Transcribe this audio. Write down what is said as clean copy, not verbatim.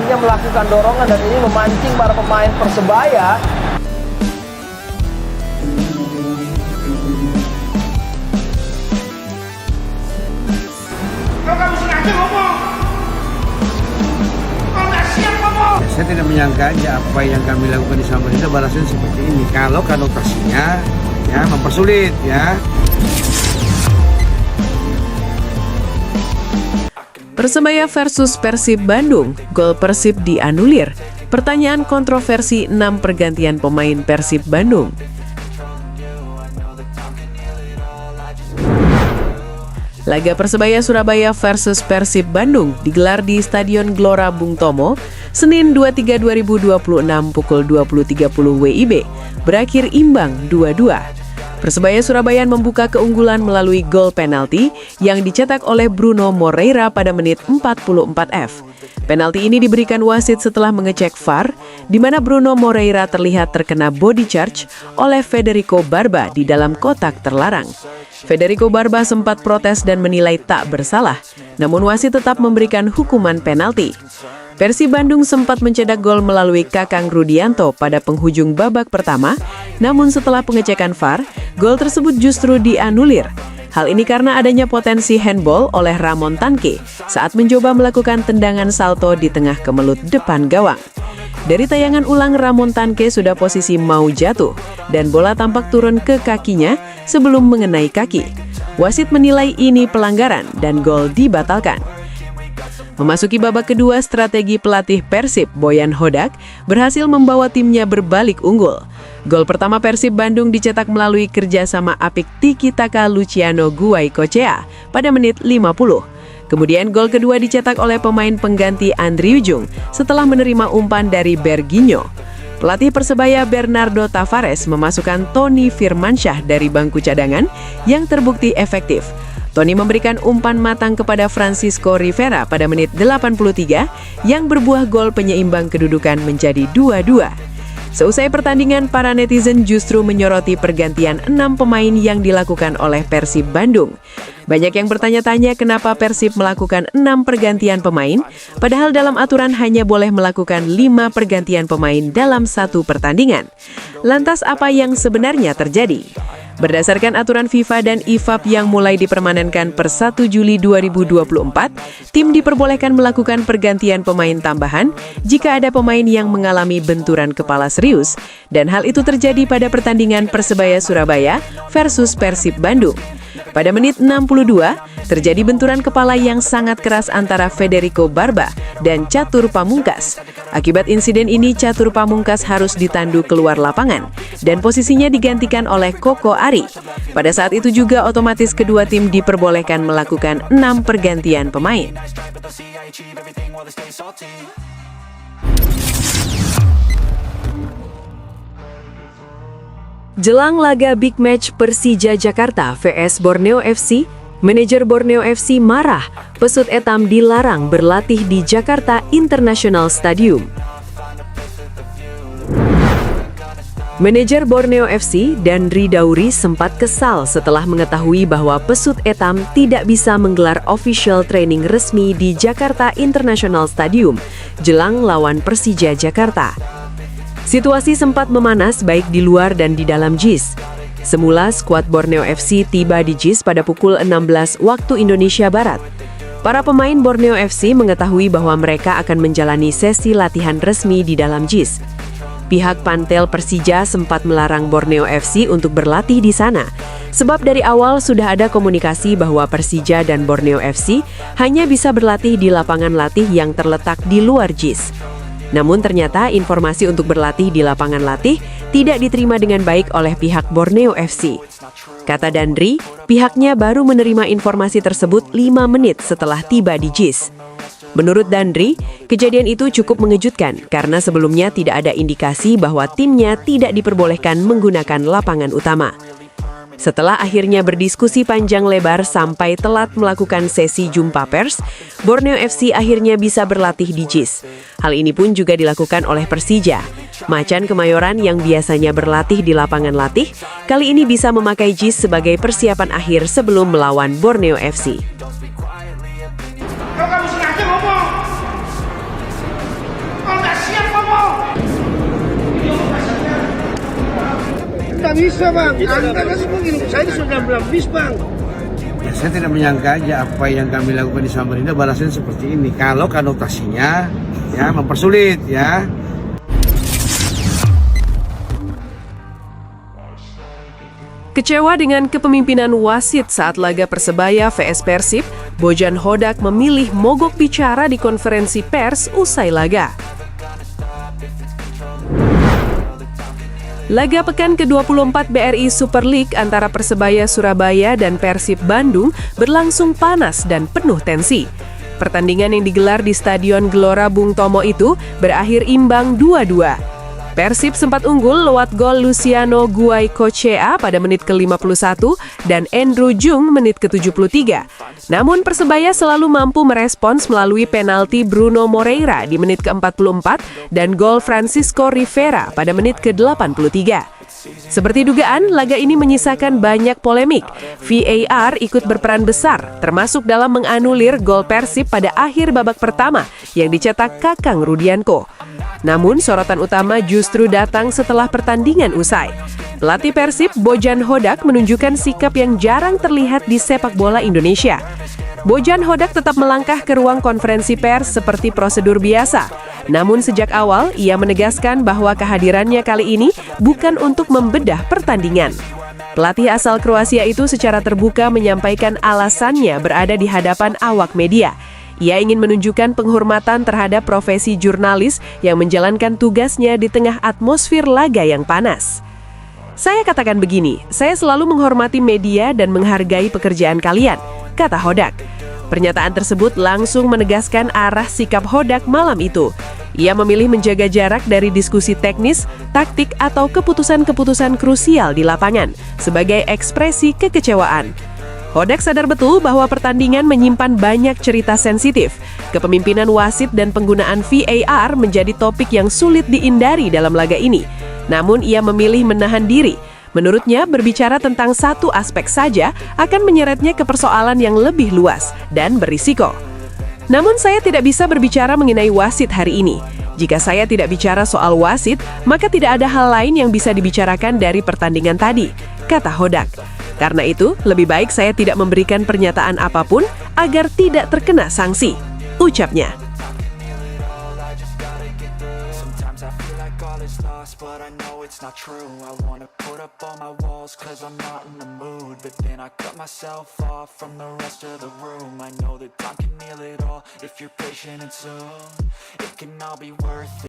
akhirnya melakukan dorongan dan ini memancing para pemain Persebaya. Kalau kamu sengaja ngomong, kalau nggak siap ngomong. Saya tidak menyangka aja apa yang kami lakukan di Samarinda balasan seperti ini. Kalau konotasinya ya mempersulit ya. Persebaya versus Persib Bandung, gol Persib dianulir. Pertanyaan kontroversi 6 pergantian pemain Persib Bandung. Laga Persebaya Surabaya versus Persib Bandung digelar di Stadion Gelora Bung Tomo, Senin 23/2026 pukul 20.30 WIB, berakhir imbang 2-2. Persebaya Surabaya membuka keunggulan melalui gol penalti yang dicetak oleh Bruno Moreira pada menit 44F. Penalti ini diberikan wasit setelah mengecek VAR, di mana Bruno Moreira terlihat terkena body charge oleh Federico Barba di dalam kotak terlarang. Federico Barba sempat protes dan menilai tak bersalah, namun wasit tetap memberikan hukuman penalti. Persib Bandung sempat mencetak gol melalui Kakang Rudianto pada penghujung babak pertama, namun setelah pengecekan VAR, gol tersebut justru dianulir. Hal ini karena adanya potensi handball oleh Ramon Tanke saat mencoba melakukan tendangan salto di tengah kemelut depan gawang. Dari tayangan ulang, Ramon Tanke sudah posisi mau jatuh dan bola tampak turun ke kakinya sebelum mengenai kaki. Wasit menilai ini pelanggaran dan gol dibatalkan. Memasuki babak kedua, strategi pelatih Persib, Boyan Hodak, berhasil membawa timnya berbalik unggul. Gol pertama Persib Bandung dicetak melalui kerjasama apik Tiki Taka Luciano Guaicochea pada menit 50. Kemudian gol kedua dicetak oleh pemain pengganti Andri Ujung setelah menerima umpan dari Berginho. Pelatih Persebaya Bernardo Tavares memasukkan Tony Firmansyah dari bangku cadangan yang terbukti efektif. Tony memberikan umpan matang kepada Francisco Rivera pada menit 83 yang berbuah gol penyeimbang kedudukan menjadi 2-2. Seusai pertandingan, para netizen justru menyoroti pergantian 6 pemain yang dilakukan oleh Persib Bandung. Banyak yang bertanya-tanya kenapa Persib melakukan 6 pergantian pemain, padahal dalam aturan hanya boleh melakukan 5 pergantian pemain dalam satu pertandingan. Lantas apa yang sebenarnya terjadi? Berdasarkan aturan FIFA dan IFAB yang mulai dipermanenkan per 1 Juli 2024, tim diperbolehkan melakukan pergantian pemain tambahan jika ada pemain yang mengalami benturan kepala serius, dan hal itu terjadi pada pertandingan Persebaya Surabaya versus Persib Bandung. Pada menit 62, terjadi benturan kepala yang sangat keras antara Federico Barba dan Catur Pamungkas. Akibat insiden ini, Catur Pamungkas harus ditandu keluar lapangan dan posisinya digantikan oleh Koko Ari. Pada saat itu juga otomatis kedua tim diperbolehkan melakukan 6 pergantian pemain. Jelang laga big match Persija Jakarta vs Borneo FC, manajer Borneo FC marah pesut etam dilarang berlatih di Jakarta International Stadium. Manajer Borneo FC, Dandri Dauri, sempat kesal setelah mengetahui bahwa pesut etam tidak bisa menggelar official training resmi di Jakarta International Stadium jelang lawan Persija Jakarta. Situasi sempat memanas baik di luar dan di dalam JIS. Semula skuad Borneo FC tiba di JIS pada pukul 16 waktu Indonesia Barat. Para pemain Borneo FC mengetahui bahwa mereka akan menjalani sesi latihan resmi di dalam JIS. Pihak pantel Persija sempat melarang Borneo FC untuk berlatih di sana, sebab dari awal sudah ada komunikasi bahwa Persija dan Borneo FC hanya bisa berlatih di lapangan latih yang terletak di luar JIS. Namun ternyata informasi untuk berlatih di lapangan latih tidak diterima dengan baik oleh pihak Borneo FC. Kata Dandri, pihaknya baru menerima informasi tersebut 5 menit setelah tiba di JIS. Menurut Dandri, kejadian itu cukup mengejutkan karena sebelumnya tidak ada indikasi bahwa timnya tidak diperbolehkan menggunakan lapangan utama. Setelah akhirnya berdiskusi panjang lebar sampai telat melakukan sesi jumpa pers, Borneo FC akhirnya bisa berlatih di JIS. Hal ini pun juga dilakukan oleh Persija. Macan Kemayoran yang biasanya berlatih di lapangan latih, kali ini bisa memakai JIS sebagai persiapan akhir sebelum melawan Borneo FC. Kalau kamu sengaja ngomong, bisa bang, Anda kan semua minum saya sudah bilang bis bang. Ya, saya tidak menyangka aja apa yang kami lakukan di Samarinda balasan seperti ini. Kalau konotasinya ya mempersulit ya. Kecewa dengan kepemimpinan wasit saat laga Persebaya vs Persib, Bojan Hodak memilih mogok bicara di konferensi pers usai laga. Laga pekan ke-24 BRI Super League antara Persebaya Surabaya dan Persib Bandung berlangsung panas dan penuh tensi. Pertandingan yang digelar di Stadion Gelora Bung Tomo itu berakhir imbang 2-2. Persib sempat unggul lewat gol Luciano Guaicochea pada menit ke-51 dan Andrew Jung menit ke-73. Namun Persebaya selalu mampu merespons melalui penalti Bruno Moreira di menit ke-44 dan gol Francisco Rivera pada menit ke-83. Seperti dugaan, laga ini menyisakan banyak polemik. VAR ikut berperan besar, termasuk dalam menganulir gol Persib pada akhir babak pertama yang dicetak Kakang Rudianko. Namun, sorotan utama justru datang setelah pertandingan usai. Pelatih Persib, Bojan Hodak, menunjukkan sikap yang jarang terlihat di sepak bola Indonesia. Bojan Hodak tetap melangkah ke ruang konferensi pers seperti prosedur biasa. Namun sejak awal, ia menegaskan bahwa kehadirannya kali ini bukan untuk membedah pertandingan. Pelatih asal Kroasia itu secara terbuka menyampaikan alasannya berada di hadapan awak media. Ia ingin menunjukkan penghormatan terhadap profesi jurnalis yang menjalankan tugasnya di tengah atmosfer laga yang panas. Saya katakan begini, saya selalu menghormati media dan menghargai pekerjaan kalian, kata Hodak. Pernyataan tersebut langsung menegaskan arah sikap Hodak malam itu. Ia memilih menjaga jarak dari diskusi teknis, taktik, atau keputusan-keputusan krusial di lapangan sebagai ekspresi kekecewaan. Hodak sadar betul bahwa pertandingan menyimpan banyak cerita sensitif. Kepemimpinan wasit dan penggunaan VAR menjadi topik yang sulit dihindari dalam laga ini. Namun ia memilih menahan diri. Menurutnya, berbicara tentang satu aspek saja akan menyeretnya ke persoalan yang lebih luas dan berisiko. Namun saya tidak bisa berbicara mengenai wasit hari ini. Jika saya tidak bicara soal wasit, maka tidak ada hal lain yang bisa dibicarakan dari pertandingan tadi, kata Hodak. Karena itu, lebih baik saya tidak memberikan pernyataan apapun agar tidak terkena sanksi, ucapnya. But I know it's not true. I wanna put up all my walls cause I'm not in the mood. But then I cut myself off from the rest of the room. I know that time can heal it all if you're patient and soon it can all be worth it.